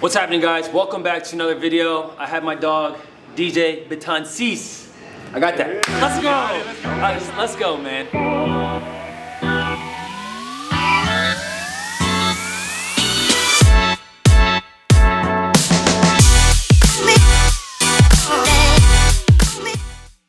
What's happening, guys? Welcome back to another video. I have my dog, DJ Betancis. I got that. Let's go. Let's go, man.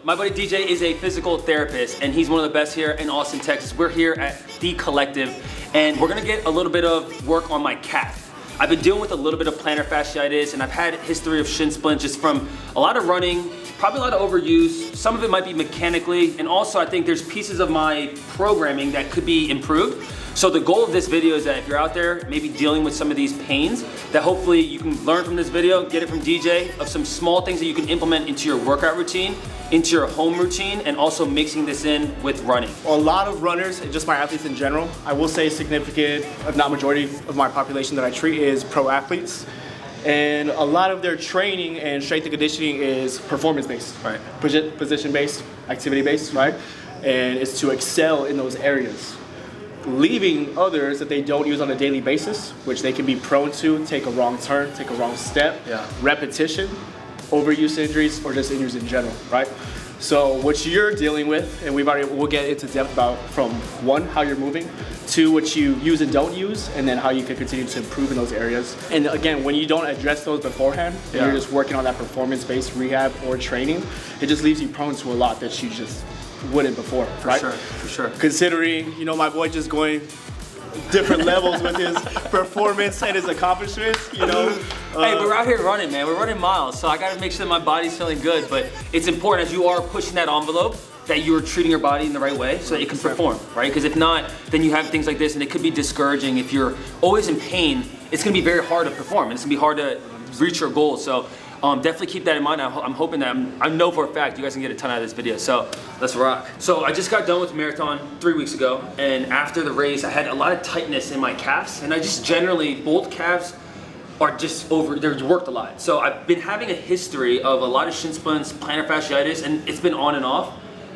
My buddy DJ is a physical therapist, and he's one of the best here in Austin, Texas. We're here at The Collective, and we're gonna get a little bit of work on my calf. I've been dealing with a little bit of plantar fasciitis, and I've had a history of shin splints just from a lot of running, probably a lot of overuse. Some of it might be mechanically, and also I think there's pieces of my programming that could be improved. So the goal of this video is that if you're out there maybe dealing with some of these pains, that hopefully you can learn from this video, get it from DJ, of some small things that you can implement into your workout routine, into your home routine, and also mixing this in with running. A lot of runners, and just my athletes in general, I will say significant, if not majority of my population that I treat is pro athletes. And a lot of their training and strength and conditioning is performance-based, right? Position-based, activity-based, right? And it's to excel in those areas, leaving others that they don't use on a daily basis, which they can be prone to take a wrong turn, take a wrong step, repetition, overuse injuries, or just injuries in general, right? So what you're dealing with, and we'll get into depth about from one, how you're moving, two, what you use and don't use, and then how you can continue to improve in those areas. And again, when you don't address those beforehand, and you're just working on that performance-based rehab or training, it just leaves you prone to a lot that you just wouldn't before, right? For sure. Considering, you know, my boy just going different levels with his performance and his accomplishments, you know. Hey, we're out here running, man. We're running miles, so I gotta make sure that my body's feeling good, but it's important as you are pushing that envelope that you're treating your body in the right way so that it can perform, right? Because if not, then you have things like this and it could be discouraging. If you're always in pain, it's gonna be very hard to perform, and it's gonna be hard to reach your goals. So definitely keep that in mind. I'm hoping that, I know for a fact you guys can get a ton out of this video, so let's rock. So I just got done with the marathon 3 weeks ago, and after the race, I had a lot of tightness in my calves, and I just generally, both calves are just they're worked a lot. So I've been having a history of a lot of shin splints, plantar fasciitis, and it's been on and off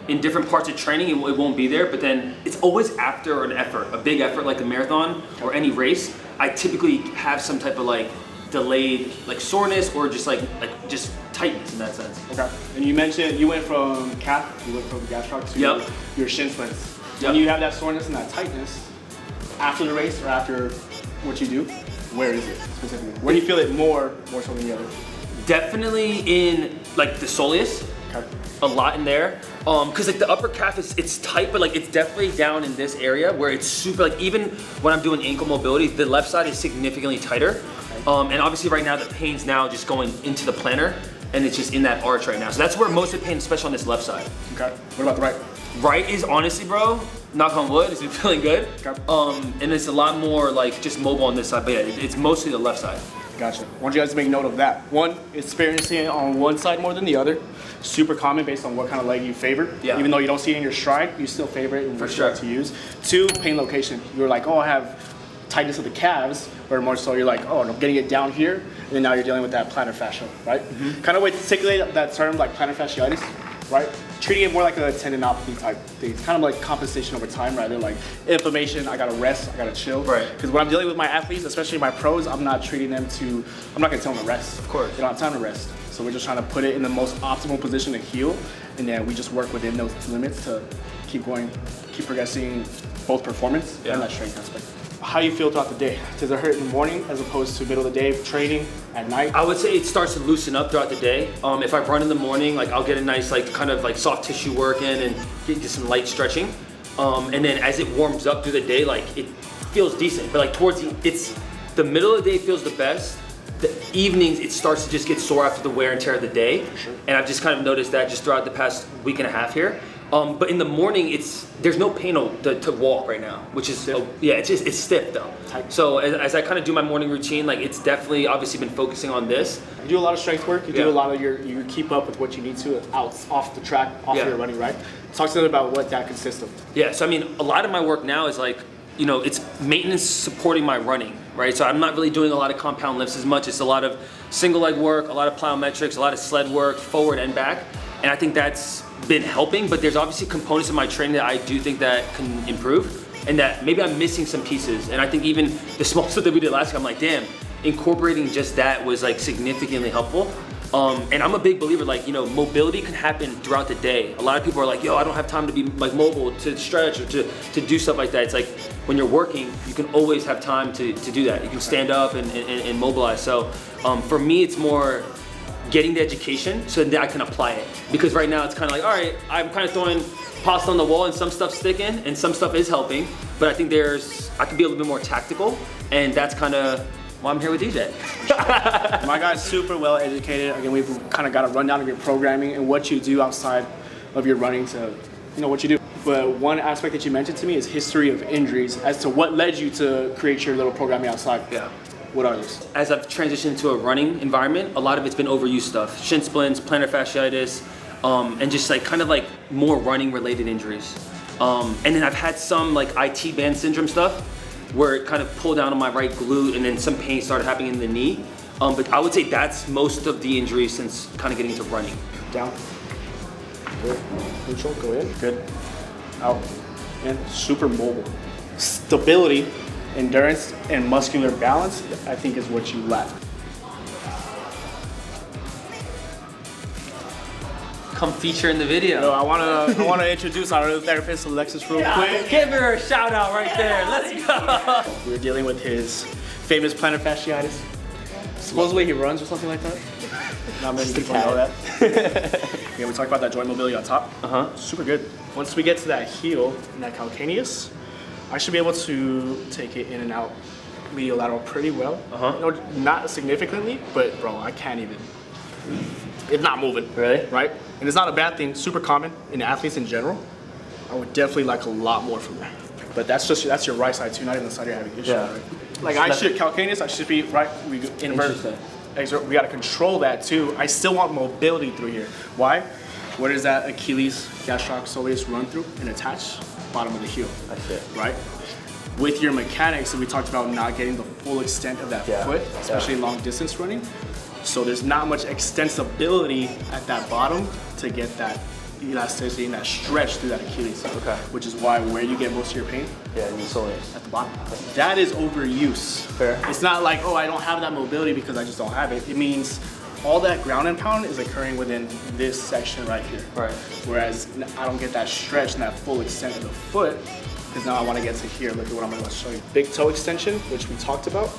in different parts of training, and it won't be there, but then it's always after an effort, a big effort like a marathon or any race, I typically have some type of like delayed like soreness or just just tightness in that sense. Okay. And you mentioned you went from calf, you went from gastroc to your shin splints. When you have that soreness and that tightness after the race or after what you do, where is it specifically? Where do you feel it more so than the other? Definitely in like the soleus. Okay. A lot in there, because like the upper calf it's tight, but like it's definitely down in this area where it's super, like even when I'm doing ankle mobility, the left side is significantly tighter. And obviously right now the pain's now just going into the plantar, and it's just in that arch right now. So that's where most of the pain, especially on this left side. Okay. What about the right? Right is honestly, bro, knock on wood, it's been feeling good. Okay. And it's a lot more like just mobile on this side, but yeah, it's mostly the left side. Gotcha. I want you guys to make note of that. One, experiencing it on one side more than the other. Super common based on what kind of leg you favor. Yeah. Even though you don't see it in your stride, you still favor it and for which sure leg to use. Two, pain location. You're like, oh, I have tightness of the calves, or more so you're like, oh, I'm getting it down here, and then now you're dealing with that plantar fascia, right? Mm-hmm. Kind of way to articulate that term like plantar fasciitis, right? Treating it more like a tendinopathy type thing. It's kind of like compensation over time rather than like inflammation, I gotta rest, I gotta chill. Right. Because when I'm dealing with my athletes, especially my pros, I'm not treating them I'm not gonna tell them to rest. Of course. They don't have time to rest. So we're just trying to put it in the most optimal position to heal, and then we just work within those limits to keep going, keep progressing both performance and that strength aspect. How do you feel throughout the day? Does it hurt in the morning as opposed to middle of the day training at night? I would say it starts to loosen up throughout the day. If I run in the morning, like I'll get a nice like kind of like soft tissue work in and get some light stretching. And then as it warms up through the day, like it feels decent. But like towards the middle of the day feels the best. The evenings, it starts to just get sore after the wear and tear of the day. Sure. And I've just kind of noticed that just throughout the past week and a half here. But in the morning, there's no pain to walk right now, which is stiff. It's stiff though. Tight. So as I kind of do my morning routine, like it's definitely obviously been focusing on this. You do a lot of strength work. You do a lot of you keep up with what you need to off the track, off your running, right? Talk to them about what that consists of. Yeah. So I mean, a lot of my work now is like, you know, it's maintenance supporting my running, right? So I'm not really doing a lot of compound lifts as much. It's a lot of single leg work, a lot of plyometrics, a lot of sled work, forward and back. And I think that's been helping, but there's obviously components of my training that I do think that can improve, and that maybe I'm missing some pieces. And I think even the small stuff that we did last week, I'm like, damn, incorporating just that was like significantly helpful. And I'm a big believer, like, you know, mobility can happen throughout the day. A lot of people are like, yo, I don't have time to be like mobile, to stretch, or to do stuff like that. It's like when you're working, you can always have time to do that. You can stand up and mobilize. So for me, it's more getting the education so that I can apply it. Because right now it's kind of like, all right, I'm kind of throwing pasta on the wall and some stuff's sticking and some stuff is helping. But I think I can be a little bit more tactical, and that's kind of why I'm here with DJ. My guy's super well educated. Again, we've kind of got a rundown of your programming and what you do outside of your running to, you know, what you do. But one aspect that you mentioned to me is history of injuries as to what led you to create your little programming outside. Yeah. What are those? As I've transitioned to a running environment, a lot of it's been overuse stuff. Shin splints, plantar fasciitis, and just like kind of like more running related injuries. And then I've had some like IT band syndrome stuff where it kind of pulled down on my right glute, and then some pain started happening in the knee. But I would say that's most of the injuries since kind of getting into running. Down. Good. Neutral, go in. Good. Out. And super mobile. Stability, endurance, and muscular balance, I think is what you lack. Come feature in the video. So I wanna introduce our other therapist, Alexis, real quick. Give her a shout out right there. Let's go. We're dealing with his famous plantar fasciitis. Supposedly he runs or something like that. Not many people know that. Yeah, we talked about that joint mobility on top. Super good. Once we get to that heel and that calcaneus, I should be able to take it in and out medial lateral pretty well. You know, not significantly, but bro, I can't even. It's not moving. Really? Right? And it's not a bad thing. Super common in athletes in general. I would definitely like a lot more from there. But that's your right side too, not even the side you're having issues. Yeah. Right? Like calcaneus, I should be right. We invert. Exert. We got to control that too. I still want mobility through here. Why? Where does that Achilles gastrocsoleus run through and attach? Bottom of the heel. That's it. Right? With your mechanics, we talked about not getting the full extent of that foot, especially long distance running. So there's not much extensibility at that bottom to get that elasticity and that stretch through that Achilles. Okay. Which is why where you get most of your pain? Yeah, in the soleus. At the bottom. That is overuse. Fair. It's not like, oh, I don't have that mobility because I just don't have it. It means all that ground and pound is occurring within this section right here. Right. Whereas I don't get that stretch and that full extent of the foot because now I want to get to here. Look at what I'm going to show you. Big toe extension, which we talked about.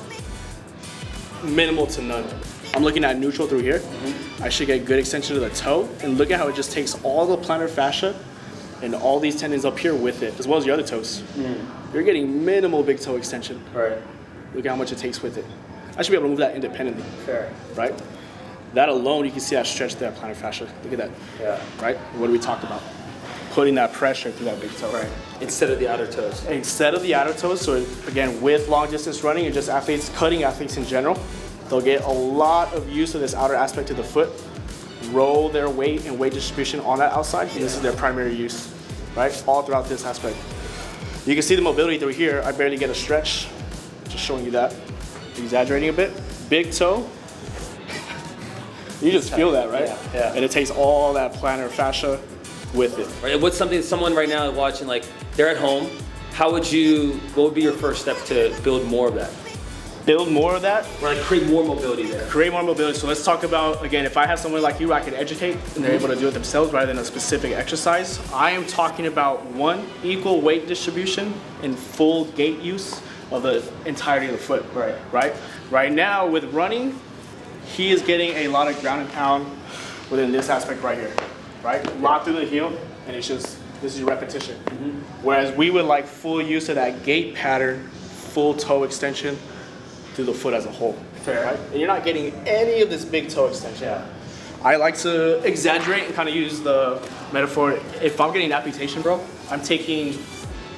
Minimal to none. I'm looking at neutral through here. I should get good extension to the toe, and look at how it just takes all the plantar fascia and all these tendons up here with it, as well as your other toes. You're getting minimal big toe extension. Right. Look at how much it takes with it. I should be able to move that independently. Fair. Right? That alone, you can see that stretch through that plantar fascia. Look at that. Yeah. Right? What do we talk about? Putting that pressure through that big toe. Right. Instead of the outer toes. Instead of the outer toes, so again, with long distance running and just athletes, cutting athletes in general, they'll get a lot of use of this outer aspect of the foot, roll their weight and weight distribution on that outside, and this is their primary use, right? All throughout this aspect. You can see the mobility through here. I barely get a stretch, just showing you that. Exaggerating a bit. Big toe. You just feel that, right? Yeah. And it takes all that plantar fascia with it. Right. What's something someone right now watching, like they're at home, what would be your first step to build more of that? Build more of that? Or like create more mobility there. Create more mobility. So let's talk about, again, if I have someone like you, I can educate and they're able to do it themselves rather than a specific exercise. I am talking about one, equal weight distribution and full gait use of the entirety of the foot. Right? Right now with running, he is getting a lot of ground and pound within this aspect right here. Right? Lock through the heel, and it's just, this is your repetition. Whereas we would like full use of that gait pattern, full toe extension through the foot as a whole. Fair. Right? And you're not getting any of this big toe extension. Yeah. I like to exaggerate and kind of use the metaphor. If I'm getting amputation, bro, I'm taking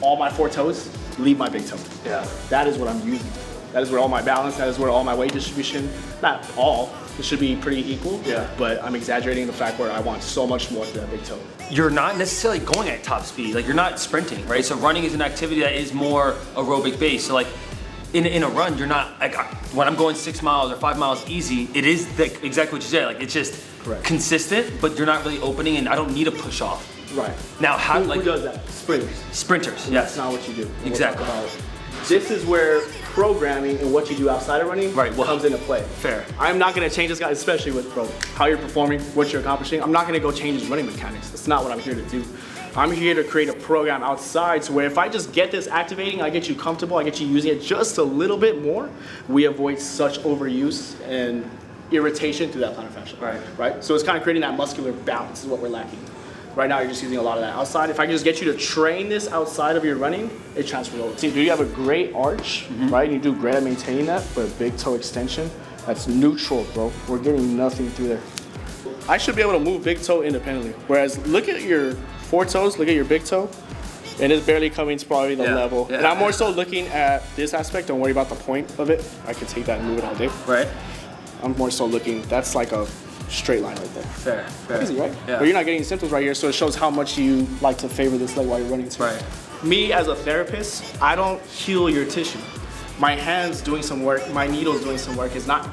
all my 4 toes, leave my big toe. Yeah. That is what I'm using. That is where all my balance, that is where all my weight distribution, not all, it should be pretty equal. Yeah. But I'm exaggerating the fact where I want so much more to that big toe. You're not necessarily going at top speed. Like you're not sprinting, right? So running is an activity that is more aerobic based. So like in a run, you're not, like when I'm going 6 miles or 5 miles easy, it is exactly what you said. Like it's just consistent, but you're not really opening, and I don't need a push off. Right. Now who does that? Sprinters. Sprinters, yes. That's not what you do. Exactly. This is where programming and what you do outside of running comes into play. Fair. I'm not gonna change this guy, especially with how you're performing, what you're accomplishing. I'm not gonna go change his running mechanics. That's not what I'm here to do. I'm here to create a program outside to where if I just get this activating, I get you comfortable, I get you using it just a little bit more, we avoid such overuse and irritation through that plantar fascia. Right? So it's kind of creating that muscular balance is what we're lacking. Right now, you're just using a lot of that outside. If I can just get you to train this outside of your running, it transfers over. See, you have a great arch, right? And you do great at maintaining that, but a big toe extension, that's neutral, bro. We're getting nothing through there. I should be able to move big toe independently. Whereas, look at your 4 toes, look at your big toe, and it's barely coming to probably the level. And I'm more so looking at this aspect. Don't worry about the point of it. I can take that and move it all day. Right. I'm more so looking, that's like a straight line right there. Fair. Easy, right? Yeah. But you're not getting any symptoms right here, so it shows how much you like to favor this leg while you're running too. Right. Me as a therapist, I don't heal your tissue. My hand's doing some work, my needle's doing some work. It's not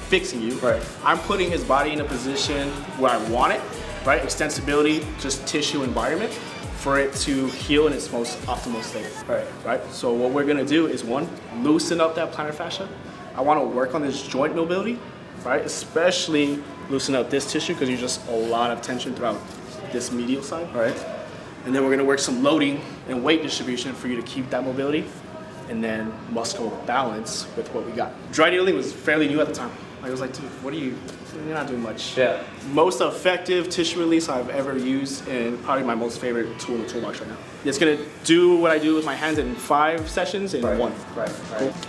fixing you. Right. I'm putting his body in a position where I want it, right? Extensibility, just tissue environment for it to heal in its most optimal state. Right? So what we're gonna do is one, loosen up that plantar fascia. I wanna work on this joint mobility, right? Especially loosen up this tissue because there's just a lot of tension throughout this medial side. Right. And then we're gonna work some loading and weight distribution for you to keep that mobility and then muscle balance with what we got. Dry needling was fairly new at the time. I was like, dude, you're not doing much. Yeah. Most effective tissue release I've ever used and probably my most favorite tool in the toolbox right now. It's gonna do what I do with my hands in 5 sessions in 1. Right.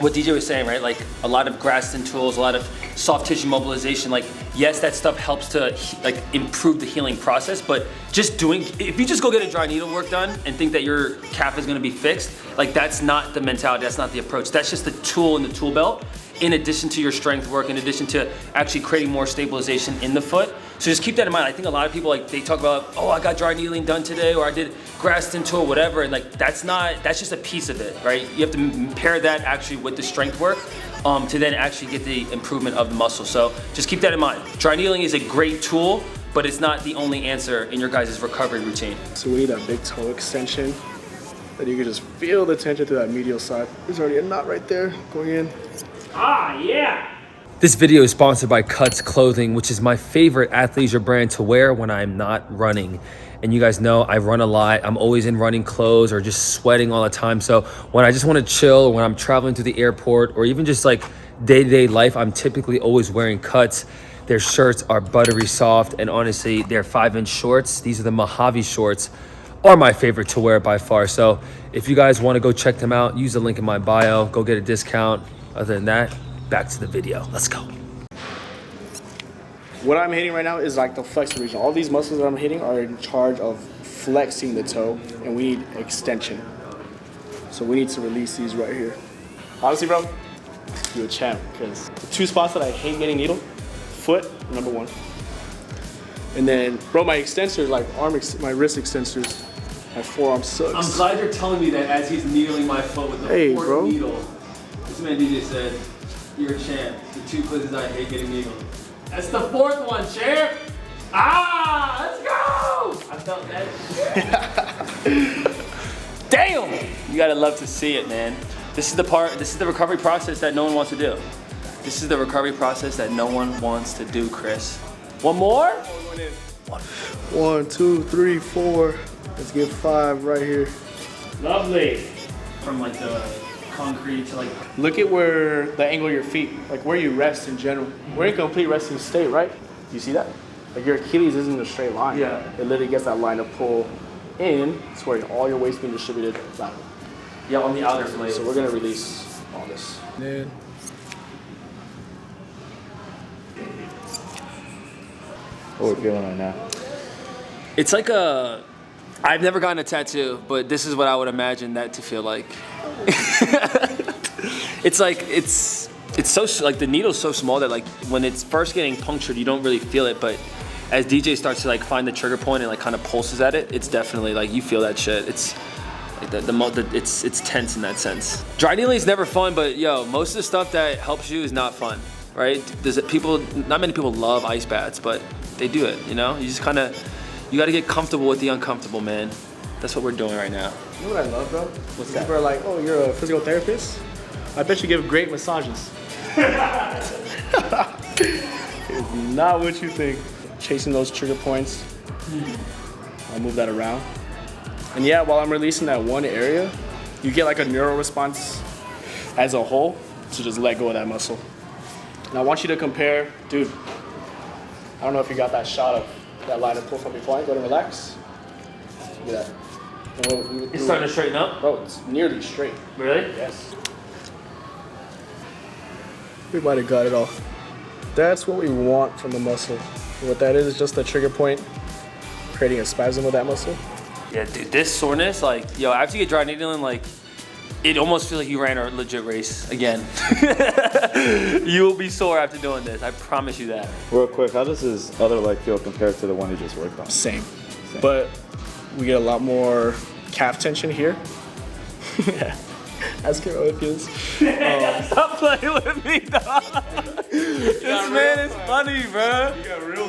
What DJ was saying, right? Like a lot of Graston tools, a lot of soft tissue mobilization. Like, yes, that stuff helps to like improve the healing process, but just if you just go get a dry needle work done and think that your calf is gonna be fixed, like that's not the mentality, that's not the approach. That's just the tool in the tool belt, in addition to your strength work, in addition to actually creating more stabilization in the foot. So just keep that in mind. I think a lot of people, like, they talk about, oh, I got dry needling done today, or I did Graston tool, whatever, and like, that's just a piece of it, right? You have to pair that actually with the strength work to then actually get the improvement of the muscle. So just keep that in mind. Dry needling is a great tool, but it's not the only answer in your guys' recovery routine. So we need that big toe extension, that you can just feel the tension through that medial side. There's already a knot right there going in. Ah, yeah. This video is sponsored by Cuts Clothing, which is my favorite athleisure brand to wear when I'm not running. And you guys know I run a lot. I'm always in running clothes or just sweating all the time. So when I just want to chill, or when I'm traveling to the airport, or even just like day-to-day life, I'm typically always wearing Cuts. Their shirts are buttery soft, and honestly, they're 5-inch shorts. These are the Mojave shorts, are my favorite to wear by far. So if you guys want to go check them out, use the link in my bio, go get a discount. Other than that, back to the video. Let's go. What I'm hitting right now is like the flexor region. All these muscles that I'm hitting are in charge of flexing the toe, and we need extension. So we need to release these right here. Honestly, bro, you're a champ, because the 2 spots that I hate getting needle, foot, number 1. And then, bro, my extensors, like my wrist extensors, my forearm sucks. I'm glad you're telling me that as he's needling my foot with the 4th needle. This man DJ said, you're a champ. The 2 places I hate getting needled. That's the 4th one, champ. Ah, let's go. I felt that shit. Damn. You gotta love to see it, man. This is the recovery process that no one wants to do. This is the recovery process that no one wants to do, Chris. One more? 1, 2, 3, 4. Let's get 5 right here. Lovely. From like the concrete to like... Look at where the angle of your feet, like where you rest in general. We're in complete resting state, right? You see that? Like your Achilles isn't in a straight line. Yeah. It literally gets that line to pull in. It's where all your weight's being distributed laterally. Yeah, on the outer blade. So we're gonna release all this. Then. What we're feeling right now? It's like I've never gotten a tattoo, but this is what I would imagine that to feel like. It's like, it's so, like the needle's so small that like when it's first getting punctured, you don't really feel it, but as DJ starts to like find the trigger point and like kind of pulses at it, it's definitely like, you feel that shit. It's like it's tense in that sense. Dry needling is never fun, but yo, most of the stuff that helps you is not fun, right? Not many people love ice baths, but they do it, you know? You just kind of, you got to get comfortable with the uncomfortable, man. That's what we're doing right now. You know what I love, bro? What's that? People are like, oh, you're a physical therapist? I bet you give great massages. It's not what you think. Chasing those trigger points. I'll move that around. And yeah, while I'm releasing that one area, you get like a neural response as a whole to just let go of that muscle. And I want you to compare, dude, I don't know if you got that shot of that line of pull from before. Go ahead and relax. Look at that. It's starting to straighten up? Bro, it's nearly straight. Really? Yes. We might have got it all. That's what we want from the muscle. What that is just the trigger point, creating a spasm of that muscle. Yeah, dude, this soreness, like, yo, after you get dry needling, like, it almost feels like you ran a legit race again. You will be sore after doing this. I promise you that. Real quick, how does his other leg feel compared to the one he just worked on? Same. But we get a lot more calf tension here. Yeah. Ask him how it feels. Stop playing with me, dog. This man is funny, bro.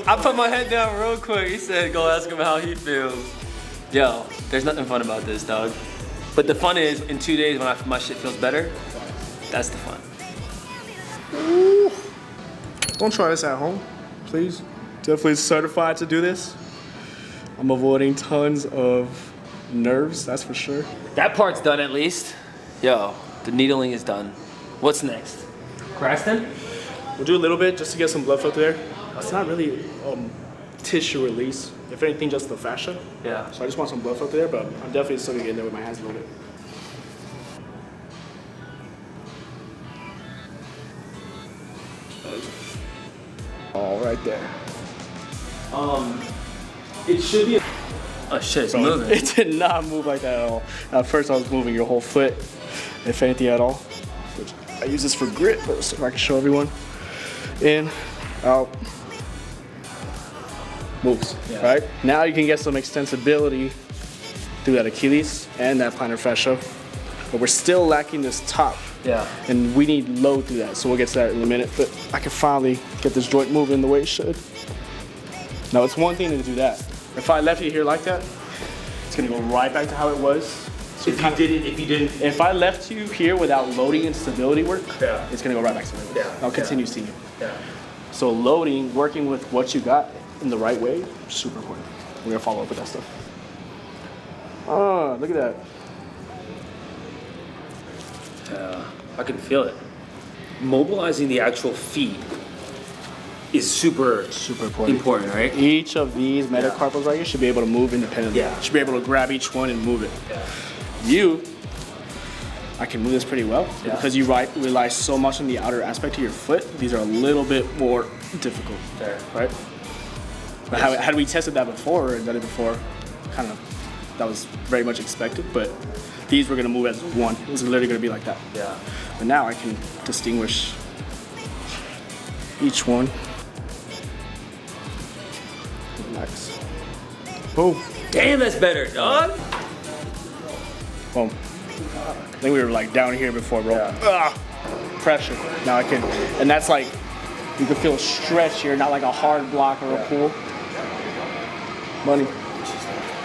I put my head down real quick. He said, go ask him how he feels. Yo, there's nothing fun about this, dog. But the fun is, in 2 days when my shit feels better, that's the fun. Ooh. Don't try this at home, please. Definitely certified to do this. I'm avoiding tons of nerves, that's for sure. That part's done at least. Yo, the needling is done. What's next? Grafton? We'll do a little bit just to get some blood flow through there. It's not really tissue release. If anything, just the fascia. Yeah. So I just want some blood flow through there, but I'm definitely still gonna get in there with my hands a little bit. All right there. It should be. Oh shit, it's moving. It did not move like that at all. At first I was moving your whole foot, if anything at all. Which I use this for grit, but so I can show everyone. In, out, moves, right? Now you can get some extensibility through that Achilles and that plantar fascia, but we're still lacking this top. Yeah. And we need load through that, so we'll get to that in a minute, but I can finally get this joint moving the way it should. Now it's one thing to do that. If I left it here like that, it's gonna go right back to how it was. So if you didn't. If I left you here without loading and stability work, it's gonna go right back to where it was. I'll continue seeing you. Yeah. So loading, working with what you got in the right way, super important. We're gonna follow up with that stuff. Oh, look at that. Yeah, I can feel it. Mobilizing the actual feet is super important, right? Each of these metacarpals right here should be able to move independently. Yeah. Should be able to grab each one and move it. Yeah. I can move this pretty well. Yeah. Because you rely so much on the outer aspect of your foot, these are a little bit more difficult. There. Right? But had we tested that before or done it before, kind of, that was very much expected, but these were gonna move as one. It was literally gonna be like that. Yeah. But now I can distinguish each one. Relax. Boom. Damn, that's better, dog. Boom. I think we were like down here before, bro. Yeah. Pressure. Now I can, and that's like, you can feel a stretch here, not like a hard block or a pull. Money.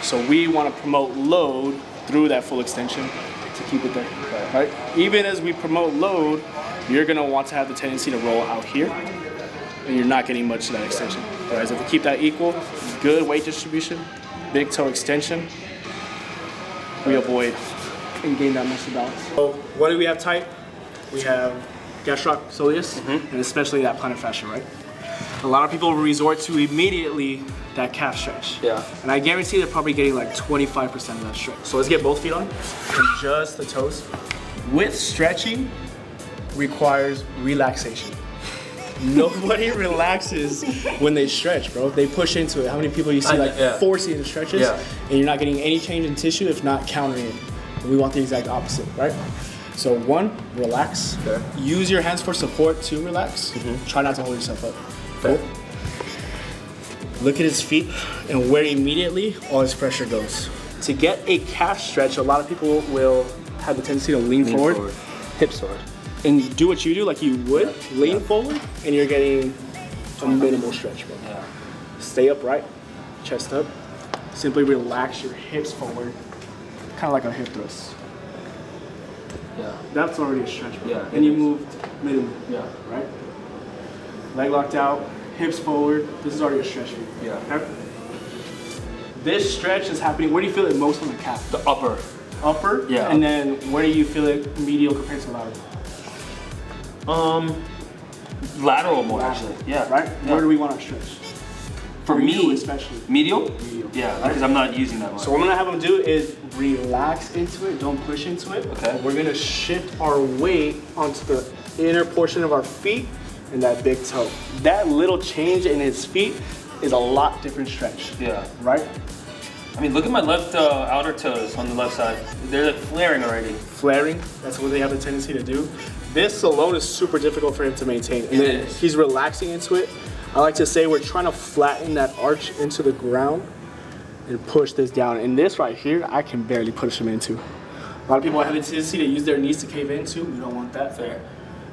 So we want to promote load through that full extension to keep it there, right? Even as we promote load, you're gonna want to have the tendency to roll out here, and you're not getting much of that extension. Whereas if we keep that equal, good weight distribution, big toe extension, we avoid and gain that muscle balance. So what do we have tight? We have gastrocnemius, and especially that plantar fascia, right? A lot of people resort to immediately that calf stretch. Yeah. And I guarantee they're probably getting like 25% of that stretch. So let's get both feet on and just the toes. With stretching requires relaxation. Nobody relaxes when they stretch, bro. They push into it. How many people you see forcing the stretches and you're not getting any change in tissue if not countering it? We want the exact opposite, right? So one, relax. Okay. Use your hands for support to relax. Try not to hold yourself up. Okay. Look at his feet and where immediately all his pressure goes. To get a calf stretch, a lot of people will have the tendency to lean forward, hips forward, and do what you do like you would, lean forward, and you're getting a minimal stretch, bro. Yeah. Stay upright, chest up. Simply relax your hips forward, kind of like a hip thrust. Yeah. That's already a stretch. Bro. Yeah. And you moved minimally. Yeah. Right? Leg locked out, hips forward. This is already a stretch for you. Yeah. Okay? This stretch is happening. Where do you feel it most on the calf? The upper. Upper? Yeah. And then where do you feel it medial compared to lateral? Lateral more Lateral. actually. Yeah. Right? Yeah. Where do we want our stretch? For me, you especially. medial? Medial. Yeah, Right? because I'm not using that one. So what I'm gonna have them do is relax into it, don't push into it. Okay. We're gonna shift our weight onto the inner portion of our feet and that big toe. That little change in his feet is a lot different stretch. Yeah. Right? I mean, look at my left outer toes on the left side. They're like flaring already. Flaring, that's what they have a tendency to do. This alone is super difficult for him to maintain. And It then is. he's relaxing into it. I like to say we're trying to flatten that arch into the ground and push this down. And this right here, I can barely push him into. A lot of people have a tendency to use their knees to cave into. We don't want that. Fair.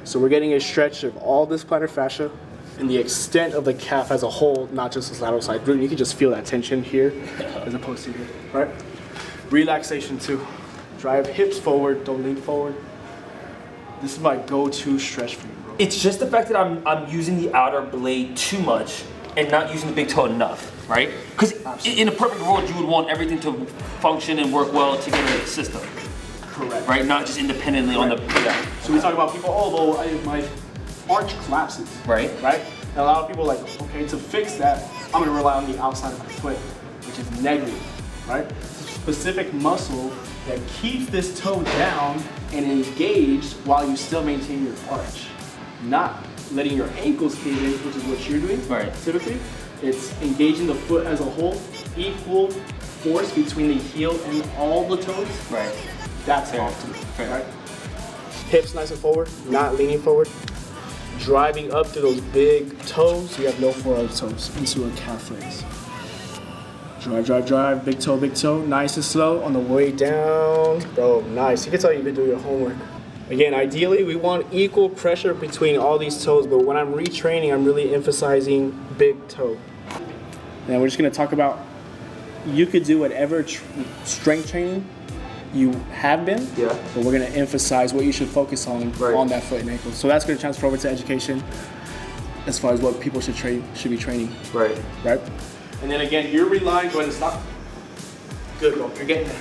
So we're getting a stretch of all this plantar fascia and the extent of the calf as a whole, not just this lateral side. You can just feel that tension here as opposed to here, right? Relaxation too. Drive hips forward, don't lean forward. This is my go-to stretch for you, bro. It's just the fact that I'm using the outer blade too much and not using the big toe enough, right? Because in a perfect world, you would want everything to function and work well together as a system, Correct. right? Not just independently on the, yeah. So we talk about people, oh, well, my arch collapses. Right. Right? And a lot of people are like, okay, to fix that, I'm gonna rely on the outside of my foot, which is negative, right? It's a specific muscle that keeps this toe down and engaged while you still maintain your arch. Not letting your ankles cave in, which is what you're doing. Right. Typically, it's engaging the foot as a whole, equal force between the heel and all the toes. Right. That's Fair. optimal, Fair. right? Hips nice and forward, not leaning forward. Driving up through those big toes, so you have no forearm toes, into a calf raise. Drive, drive, drive, big toe, nice and slow on the way down. Bro, nice. You can tell you've been doing your homework. Again, ideally, we want equal pressure between all these toes, but when I'm retraining, I'm really emphasizing big toe. And we're just gonna talk about, you could do whatever strength training you have been, Yeah. but we're gonna emphasize what you should focus on Right. on that foot and ankle. So that's gonna transfer over to education as far as what people should be training, Right. right? And then again, you're relying, go ahead and stop. Good, bro, you're getting there.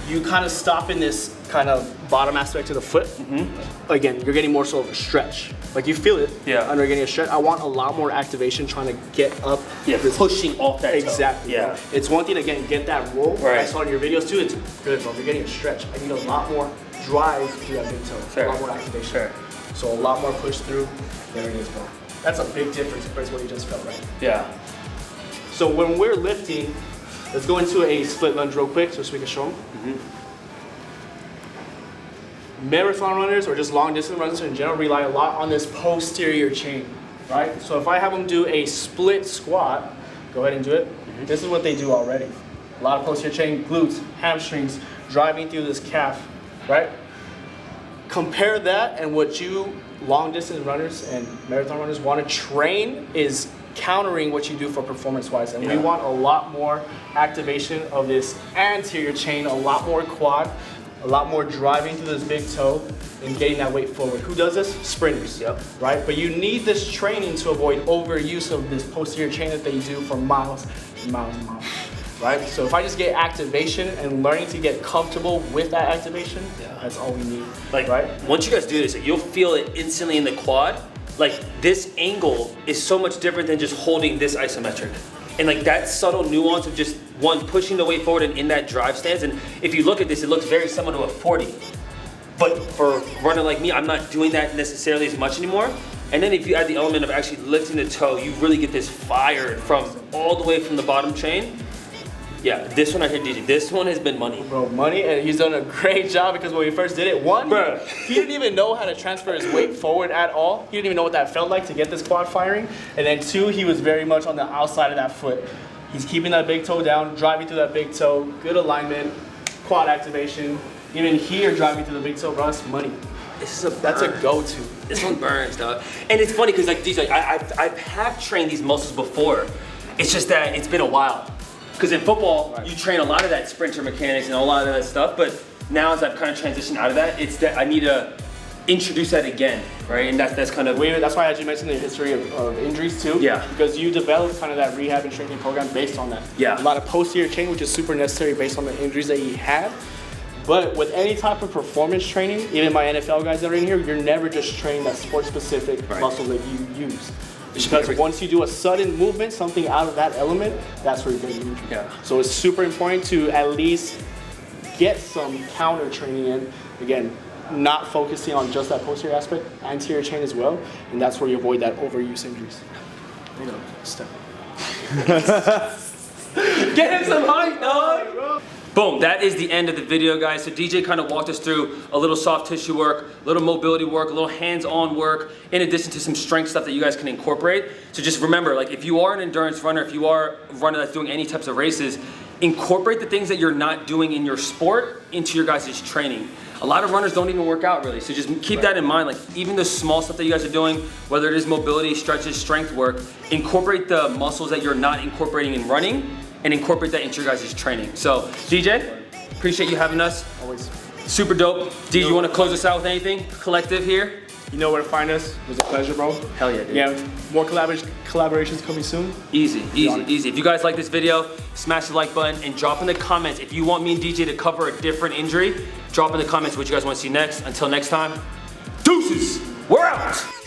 You kind of stop in this kind of bottom aspect of the foot. Again, you're getting more so of a stretch. Like you feel it Yeah. under getting a stretch. I want a lot more activation trying to get up. Yeah, pushing off that toe. Exactly. Yeah. It's one thing to get that roll. Right. I saw in your videos too. It's good, bro. You're getting a stretch. I need a lot more drive through that big toe. Fair. A lot more activation. Fair. So a lot more push through. There it is, bro. That's a big difference compared to what you just felt, right? Yeah. So when we're lifting, let's go into a split lunge real quick so we can show them. Marathon runners or just long distance runners in general rely a lot on this posterior chain, right? So if I have them do a split squat, go ahead and do it. This is what they do already. A lot of posterior chain, glutes, hamstrings, driving through this calf, right? Compare that and what you long distance runners and marathon runners want to train is countering what you do for performance wise. And we Yeah. want a lot more activation of this anterior chain, a lot more quad, a lot more driving through this big toe and getting that weight forward. Who does this? Sprinters, Yep. right? But you need this training to avoid overuse of this posterior chain that they do for miles and miles and miles, right? So if I just get activation and learning to get comfortable with that activation, that's all we need, Like, right? once you guys do this, you'll feel it instantly in the quad. Like, this angle is so much different than just holding this isometric. And like that subtle nuance of just one pushing the weight forward and in that drive stance. And if you look at this, it looks very similar to a 40. But for a runner like me, I'm not doing that necessarily as much anymore. And then if you add the element of actually lifting the toe, you really get this fire from all the way from the bottom chain. Yeah, this one I hear DJ, this one has been money. Bro, money, and he's done a great job because when we first did it, one, Bruh. he didn't even know how to transfer his weight forward at all. He didn't even know what that felt like to get this quad firing. And then two, he was very much on the outside of that foot. He's keeping that big toe down, driving through that big toe, good alignment, quad activation. Even here, driving through the big toe, bro, that's money. This is That's a go-to. This one burns, dog. And it's funny because like DJ, I have trained these muscles before. It's just that it's been a while. Because in football, you train a lot of that sprinter mechanics and a lot of that stuff, but now as I've kind of transitioned out of that, it's that I need to introduce that again, right? And that's kind of that's why I actually mentioned the history of injuries too. Yeah. Because you develop kind of that rehab and strengthening program based on that. Yeah. A lot of posterior chain, which is super necessary based on the injuries that you have. But with any type of performance training, even my NFL guys that are in here, you're never just training that sport-specific muscle that you use. Because once you do a sudden movement, something out of that element, that's where you're getting injured. Yeah. So it's super important to at least get some counter training in. Again, not focusing on just that posterior aspect, anterior chain as well, and that's where you avoid that overuse injuries. You know, step. get him some height, dog. Boom, that is the end of the video, guys. So DJ kind of walked us through a little soft tissue work, a little mobility work, a little hands-on work, in addition to some strength stuff that you guys can incorporate. So just remember, like if you are an endurance runner, if you are a runner that's doing any types of races, incorporate the things that you're not doing in your sport into your guys' training. A lot of runners don't even work out really, so just keep that in mind. Like even the small stuff that you guys are doing, whether it is mobility, stretches, strength work, incorporate the muscles that you're not incorporating in running and incorporate that into your guys' training. So DJ, appreciate you having us. Always. Super dope. DJ, you want to close us out with anything? Collective here? You know where to find us. It was a pleasure, bro. Hell yeah, dude. Yeah, more collaborations coming soon. Easy. If you guys like this video, smash the like button and drop in the comments. If you want me and DJ to cover a different injury, drop in the comments what you guys want to see next. Until next time, deuces, we're out.